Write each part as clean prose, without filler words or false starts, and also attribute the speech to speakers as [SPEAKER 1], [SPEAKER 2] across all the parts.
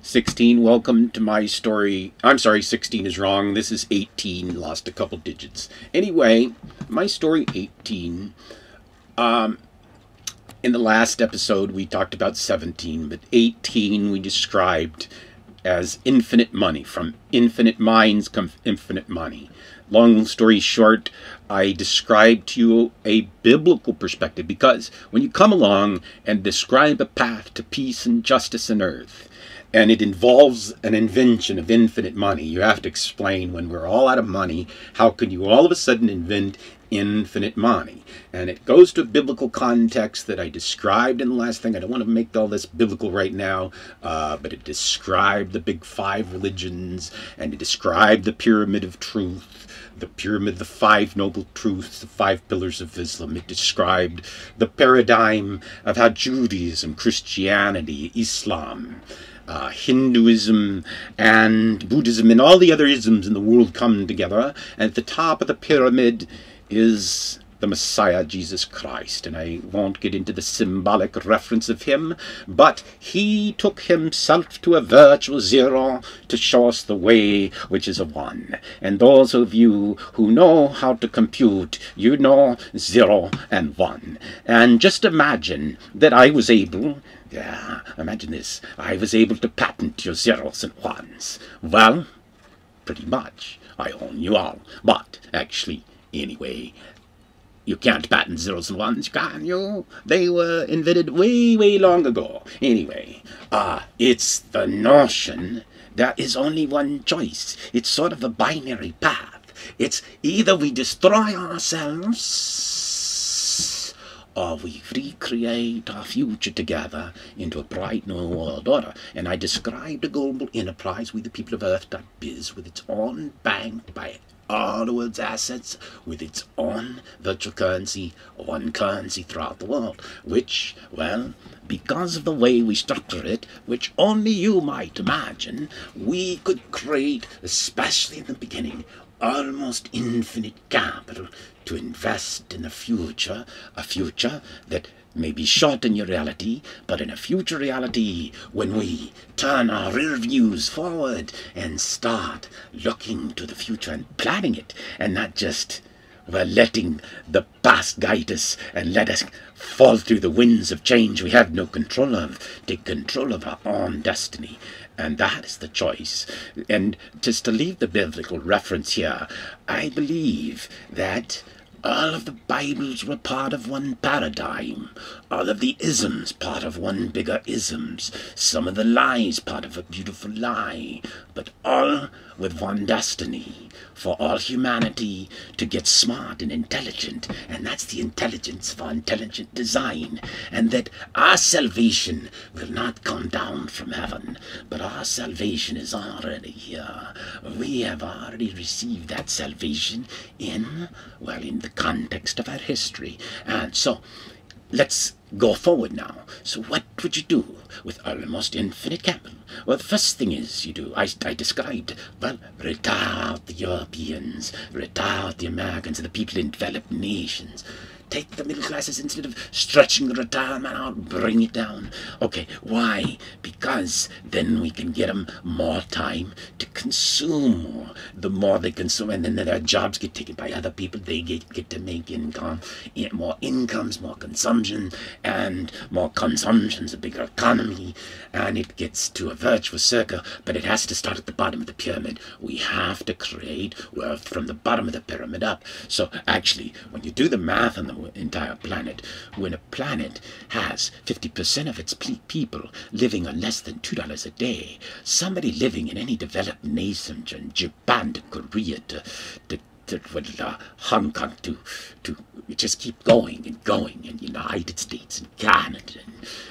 [SPEAKER 1] 16, welcome to my story. I'm sorry, 16 is wrong. This is 18, lost a couple digits. Anyway, my story 18. In the last episode, we talked about 17, but 18 we described as infinite money. From infinite minds comes infinite money. Long story short, I described to you a biblical perspective, because when you come along and describe a path to peace and justice on earth, and it involves an invention of infinite money, you have to explain, when we're all out of money, how can you all of a sudden invent infinite money? And it goes to a biblical context that I described in the last thing. I don't want to make all this biblical right now, but it described the big five religions, and it described the pyramid of truth, the pyramid, the five noble truths, the five pillars of Islam. It described the paradigm of how Judaism, Christianity, Islam, Hinduism and Buddhism and all the other isms in the world come together, and at the top of the pyramid is the Messiah, Jesus Christ. And I won't get into the symbolic reference of him, but he took himself to a virtual zero to show us the way, which is a one. And those of you who know how to compute, you know 0 and 1. And just imagine that I was able, imagine this, I was able to patent your zeros and ones. Well, pretty much. I own you all. But actually, anyway, you can't patent zeros and ones, can you? They were invented way, way long ago. Anyway, it's the notion there is only one choice. It's sort of a binary path. It's either we destroy ourselves, or we recreate our future together into a bright new world order. And I described a global enterprise, WeThePeopleOfEarth.biz, with its own bank by all the world's assets, with its own virtual currency, one currency throughout the world, which, well, because of the way we structure it, which only you might imagine, we could create, especially in the beginning, almost infinite capital to invest in a future that may be short in your reality, but in a future reality, when we turn our rear views forward and start looking to the future and planning it, and not just, well, letting the past guide us and let us fall through the winds of change we have no control of, take control of our own destiny. And that is the choice. And just to leave the biblical reference here, I believe that all of the Bibles were part of one paradigm. All of the isms part of one bigger isms. Some of the lies part of a beautiful lie. But all with one destiny. For all humanity to get smart and intelligent. And that's the intelligence for intelligent design. And that our salvation will not come down from heaven. But our salvation is already here. We have already received that salvation in the context of our history. And so, let's go forward now. So what would you do with almost infinite capital? Well, the first thing is you do, I described, well, retire out the Europeans, retire out the Americans and the people in developed nations. Take the middle classes, instead of stretching the retirement out, bring it down. Okay, why? Because then we can get them more time to consume more. The more they consume, and then their jobs get taken by other people, they get to make income. More incomes, more consumption, and more consumption's a bigger economy, and it gets to a virtuous circle, but it has to start at the bottom of the pyramid. We have to create wealth from the bottom of the pyramid up. So actually, when you do the math on the entire planet, when a planet has 50% of its people living on less than $2 a day, somebody living in any developed nation, from Japan to Korea to Hong Kong to just keep going and going, and United States and Canada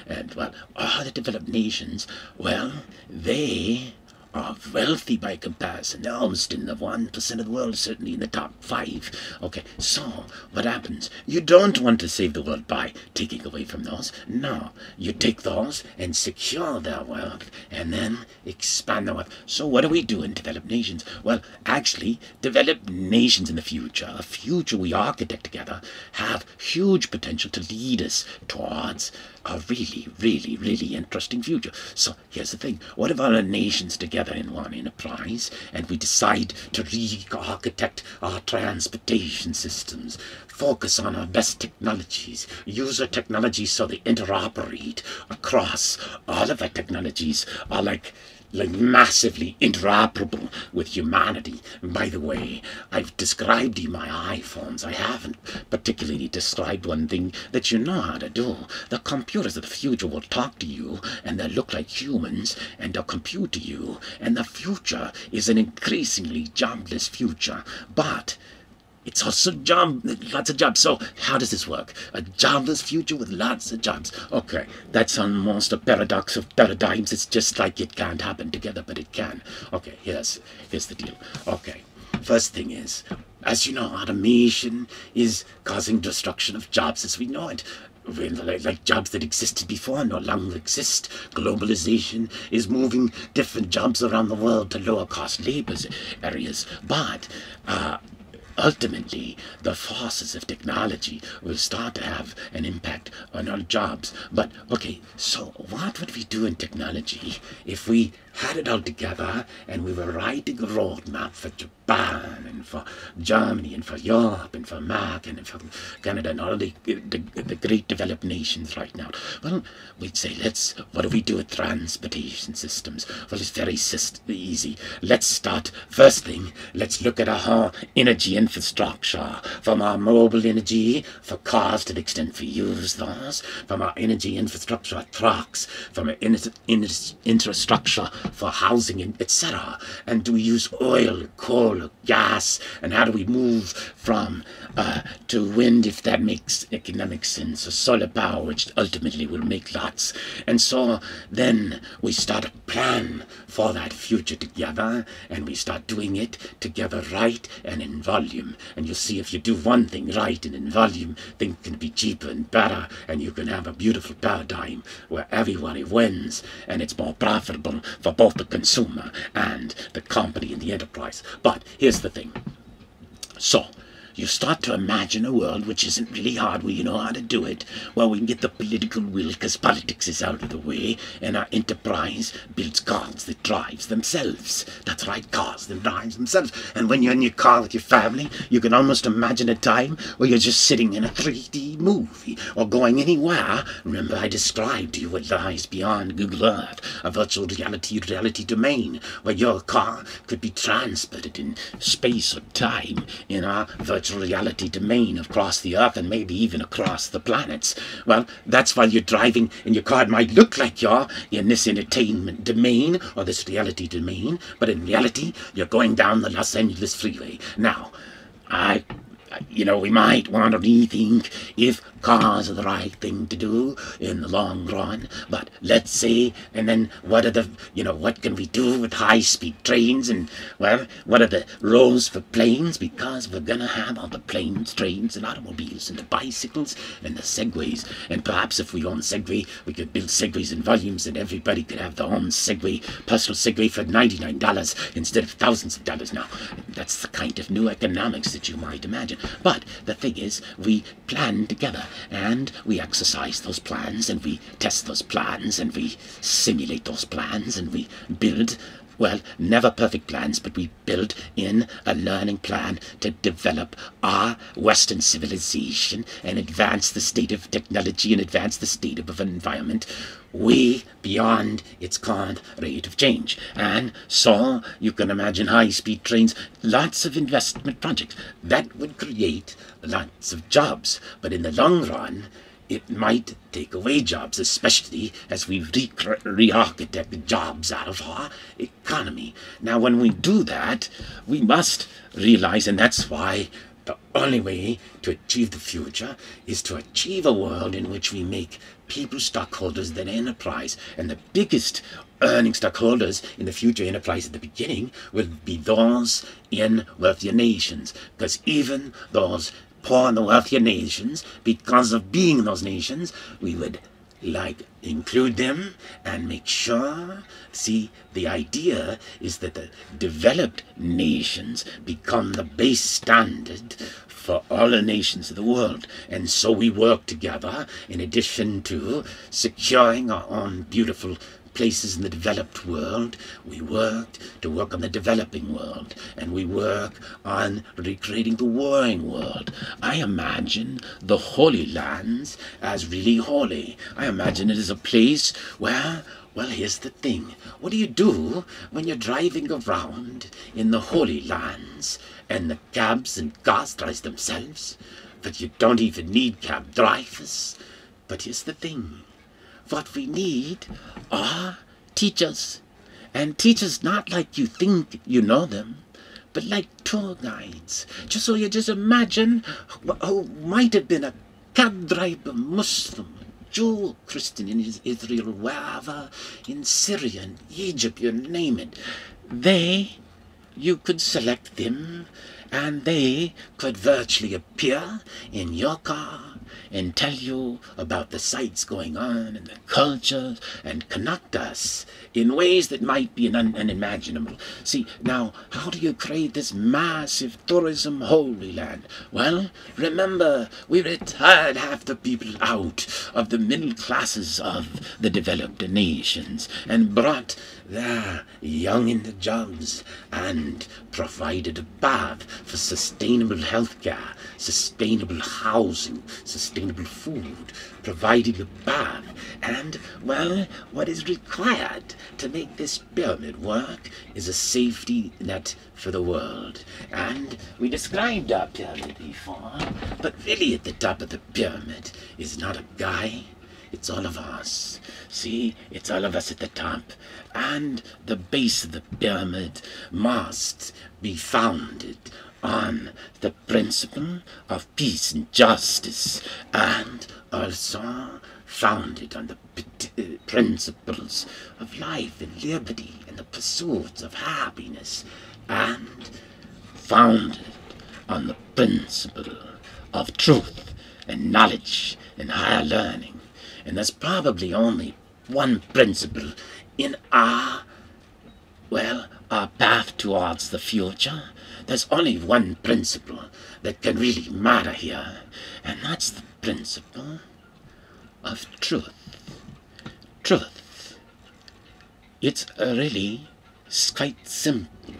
[SPEAKER 1] and well, all the developed nations, well, they are wealthy by comparison. They're almost in the 1% of the world, certainly in the top 5. Okay, so what happens? You don't want to save the world by taking away from those. No, you take those and secure their wealth and then expand their wealth. So what do we do in developed nations? Well, actually, developed nations in the future, a future we architect together, have huge potential to lead us towards a really, really, really interesting future. So here's the thing. What if all our nations together in one enterprise and we decide to re-architect our transportation systems, focus on our best technologies, use our technologies so they interoperate across all of our technologies are like massively interoperable with humanity. And by the way, I've described in my iPhones. I haven't particularly described one thing that you know how to do. The computers of the future will talk to you, and they'll look like humans, and they'll compute to you. And the future is an increasingly jobless future, but it's also lots of jobs. So how does this work? A jobless future with lots of jobs. Okay, that's almost a paradox of paradigms. It's just like it can't happen together, but it can. Okay, here's the deal. Okay, first thing is, as you know, automation is causing destruction of jobs as we know it. Like jobs that existed before no longer exist. Globalization is moving different jobs around the world to lower cost labor areas. But ultimately, the forces of technology will start to have an impact on our jobs. But, okay, so what would we do in technology if we had it all together and we were writing a roadmap for Japan and for Germany and for Europe and for America and for Canada and all the great developed nations right now? Well, we'd say, what do we do with transportation systems? Well, it's very easy. Let's start, first thing, let's look at our energy infrastructure, from our mobile energy for cars to the extent we use those, from our energy infrastructure, trucks, from our infrastructure for housing, and etc. And do we use oil, coal, gas, and how do we move from to wind, if that makes economic sense, or solar power, which ultimately will make lots. And so then we start a plan for that future together, and we start doing it together right and in volume. And you'll see if you do one thing right and in volume, things can be cheaper and better, and you can have a beautiful paradigm where everybody wins, and it's more profitable for both the consumer and the company and the enterprise. But here's the thing. So you start to imagine a world which isn't really hard, where you know how to do it, where we can get the political will, because politics is out of the way, and our enterprise builds cars that drives themselves. That's right, cars that drives themselves. And when you're in your car with your family, you can almost imagine a time where you're just sitting in a 3D movie, or going anywhere. Remember, I described to you what lies beyond Google Earth, a virtual reality domain, where your car could be transported in space or time in our virtual reality domain across the earth, and maybe even across the planets. Well, that's while you're driving, and your car might look like you're in this entertainment domain or this reality domain, but in reality you're going down the Los Angeles freeway. Now, we might want to rethink if cars are the right thing to do in the long run, but let's say, and then what can we do with high-speed trains, and, well, what are the roles for planes, because we're gonna have all the planes, trains, and automobiles, and the bicycles, and the segways, and perhaps if we own Segway, we could build Segways in volumes, and everybody could have their own Segway, personal Segway for $99 instead of thousands of dollars. Now, that's the kind of new economics that you might imagine. But the thing is, we plan together, and we exercise those plans, and we test those plans, and we simulate those plans, and we build, well, never perfect plans, but we build in a learning plan to develop our Western civilization and advance the state of technology and advance the state of environment way beyond its current rate of change. And so you can imagine high-speed trains, lots of investment projects. That would create lots of jobs. But in the long run, it might take away jobs, especially as we re-architect jobs out of our economy. Now, when we do that, we must realize, and that's why the only way to achieve the future is to achieve a world in which we make people stockholders than enterprise. And the biggest earning stockholders in the future enterprise at the beginning will be those in wealthier nations, because even those poor and the wealthier nations, because of being in those nations, we would like include them and make sure. See, the idea is that the developed nations become the base standard for all the nations of the world, and so we work together in addition to securing our own beautiful places in the developed world. We work on the developing world, and we work on recreating the warring world. I imagine the Holy Lands as really holy. I imagine it as a place where, well, here's the thing. What do you do when you're driving around in the Holy Lands and the cabs and cars drive themselves? But you don't even need cab drivers. But here's the thing. What we need are teachers, and teachers not like you think you know them, but like tour guides. Just so you just imagine who might have been a cab driver, Muslim, Jew, Christian in Israel, wherever, in Syria, in Egypt, you name it. You could select them, and they could virtually appear in your car and tell you about the sights going on and the cultures and connect us in ways that might be unimaginable. See, now, how do you create this massive tourism holy land? Well, remember, we retired half the people out of the middle classes of the developed nations and brought their young into jobs and provided a path for sustainable healthcare, sustainable housing, sustainable food, providing a path. And, well, what is required to make this pyramid work is a safety net for the world. And we described our pyramid before, but really at the top of the pyramid is not a guy. It's all of us. See, it's all of us at the top. And the base of the pyramid must be founded on the principle of peace and justice, and also founded on the principles of life and liberty and the pursuits of happiness, and founded on the principle of truth and knowledge and higher learning. And there's probably only one principle in our path towards the future. There's only one principle that can really matter here, and that's the principle of truth. Truth. It's really quite simple.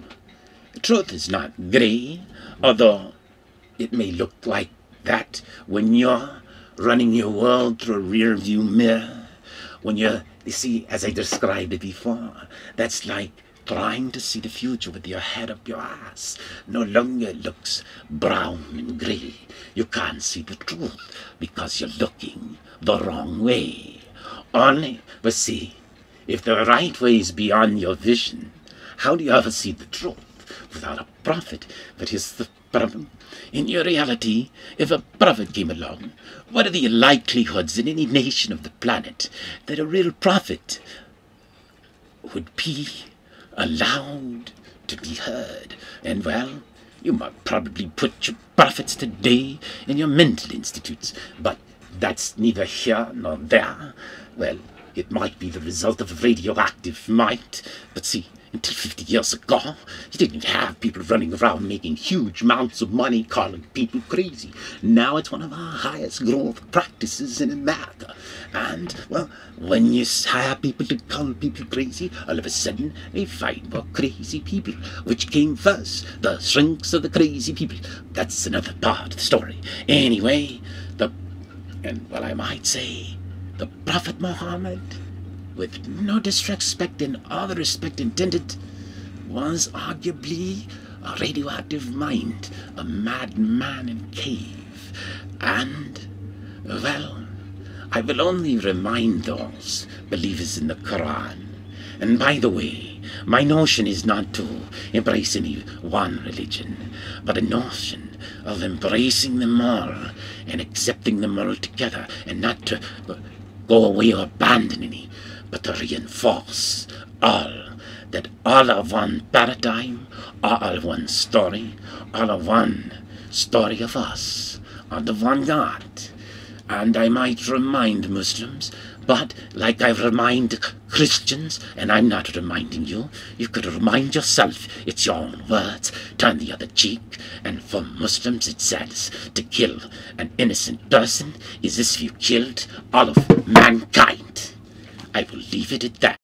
[SPEAKER 1] Truth is not grey, although it may look like that when you're running your world through a rear-view mirror. When you see, as I described it before, that's like trying to see the future with your head up your ass. No longer looks brown and grey. You can't see the truth because you're looking the wrong way. But see, if the right way is beyond your vision, how do you ever see the truth without a prophet? But here's the problem. In your reality, if a prophet came along, what are the likelihoods in any nation of the planet that a real prophet would be allowed to be heard? And well, you might probably put your prophets today in your mental institutes, but that's neither here nor there. Well, it might be the result of a radioactive mind, but see, until 50 years ago, you didn't have people running around making huge amounts of money calling people crazy. Now it's one of our highest growth practices in America. And, well, when you hire people to call people crazy, all of a sudden they find more crazy people. Which came first? The shrinks or the crazy people? That's another part of the story. Anyway, I might say, the Prophet Muhammad, with no disrespect and all the respect intended, was arguably a radioactive mind, a madman in a cave. And, well, I will only remind those believers in the Quran. And by the way, my notion is not to embrace any one religion, but a notion of embracing them all and accepting them all together, and not to go away or abandon any, but to reinforce all, that all are one paradigm, all are one story, all are one story of us, under one God. And I might remind Muslims, But, like I remind Christians, and I'm not reminding you, you could remind yourself, it's your own words, turn the other cheek, and for Muslims it says, to kill an innocent person is as if you killed all of mankind. I will leave it at that.